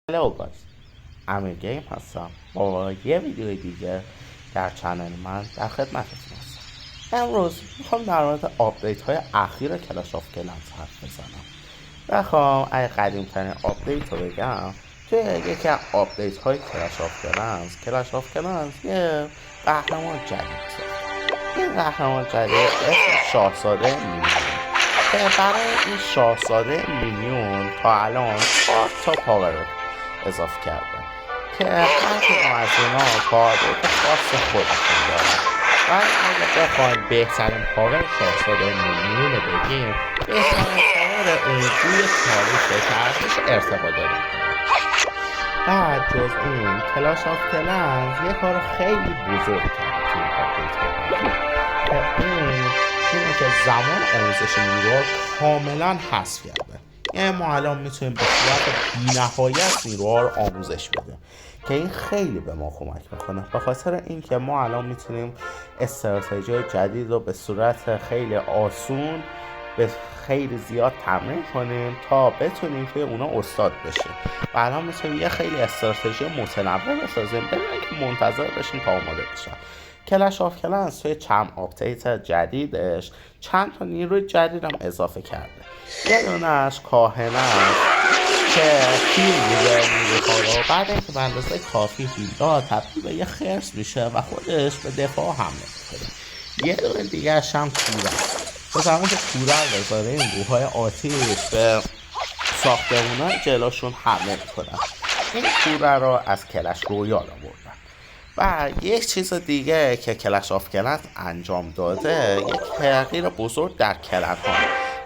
هلو گایز، امیر گیم هستم با یه ویدیوی دیگه در چنل من در خدمتتون هستم. امروز میخوام در مورد آپدیت های اخیر کلاش آف کلنز حرف بزنم. بخوام اگه قدیم ترین آپدیت رو بگم، توی یکی از آپدیت های کلاش آف کلنز یه قهرمان جدید ساخت. این قهرمان جدید اسم شاهزاده مینیون که برای این شاهزاده مینیون تا الان 4 تا پاور اضافه کرده که هر کدوم از اینا پاورات خاص خودشون دارن. و اگه بخوایم بهترین پاور شاهزاده مینیون رو بگیم، بهترین پاور اون روی تاریخ ارتش ارتقا داریم. بعد جز این کلاش آف کلنز یه کار خیلی بزرگ کرده توی آپدیت که اینه که زمان آموزش نیروها کاملا حذف کرده. یعنی ما الان میتونیم به صورت بی‌نهایت نیروها رو آموزش بدیم که این خیلی به ما کمک میکنه، به خاطر اینکه ما الان میتونیم استراتژی جدید رو به صورت خیلی آسون به خیلی زیاد تمرین کنیم تا بتونیم توی اونا استاد بشیم. و الان میتونیم یه خیلی استراتژی متنوع بسازیم بدون اینکه منتظر بشیم تا آماده بشن. کلاش آف کلنز توی چند آپدیت جدیدش چند تا نیروی جدید هم اضافه کرده. یه دونش کاهنه که هیل میده نیروها رو، بعد اینکه به اندازه کافی هیل داد تبدیل به یه خرس میشه و خودش به دفاع حمله میکنه. یه دونه دیگرش هم کوره، به زمان که کوره بذاره این روحای آتیش به ساختمونای جلوشون حمله میکنن. این کوره رو از کلش رویال آوردن. و یک چیز دیگه که کلاش آف کلنز انجام داده، یک تغییر بزرگ در کلن ها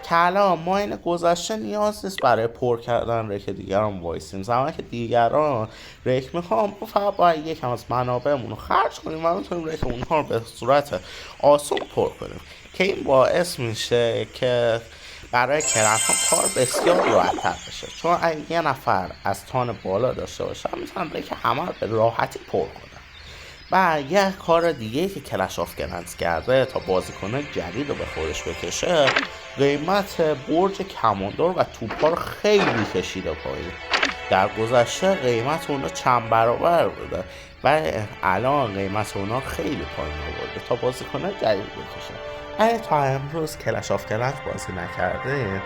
که الان ما این گذشته نیاز نیست برای پر کردن ریک دیگران وایسیم. زمانی که دیگران ریک میخوام فقط باید یکم از منابعمون رو خرج کنیم و میتونیم ریک اونها رو به صورت آسون پر کنیم که این باعث میشه که برای کلن ها کار بسیار راحت‌تر بشه، چون اگه یه نفر از تان بالا داشته باشه میتونن ریک همه رو به راحتی پر کنن. و یه کار دیگه که کلاش آف کلنز کرده تا بازیکنان جدید رو به خودش بکشه، قیمت برج کماندار و توپا رو خیلی کشیده پایین. در گذشته قیمت اونا چند برابر بوده و الان قیمت اونا خیلی پایین آورده تا بازیکنان جدید بکشه. اگه تا امروز کلاش آف کلنز بازی نکرده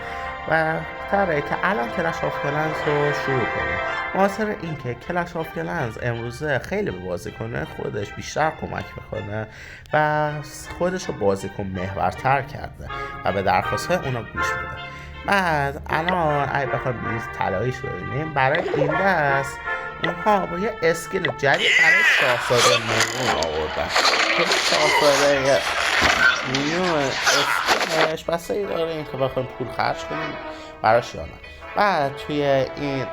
و تره که الان کلاش آف کلنز رو شروع کنه، خاطر اینکه کلاش آف کلنز امروزه خیلی به بازیکن خودش بیشتر کمک میکنه و خودش رو بازیکن محورتر کرده و به درخواست اونا گوش میده. بعد الان اگه بخوایم بیز طلاییش ببینیم، برای این دست اونها با یه اسکین جدید برای شاهزاده مینیون آوردن که شاهزاده مینیون اسکنش بسته داره این که بخوایم پول خرج کنیم براش یا نه. بعد توی این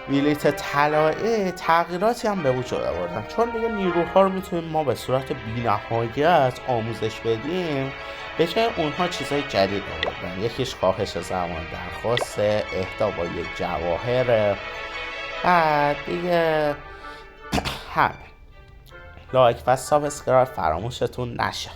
بیلیت طلایی تغییراتی هم به وجود آوردن، چون دیگه نیروها رو میتونیم ما به صورت بی‌نهایت آموزش بدیم. به جای اونها چیزای جدید آوردن. یکیش کاهش زمان درخواست، اهدا با یک جواهر. بعد دیگه همین لایک و سابسکرایب فراموشتون نشه.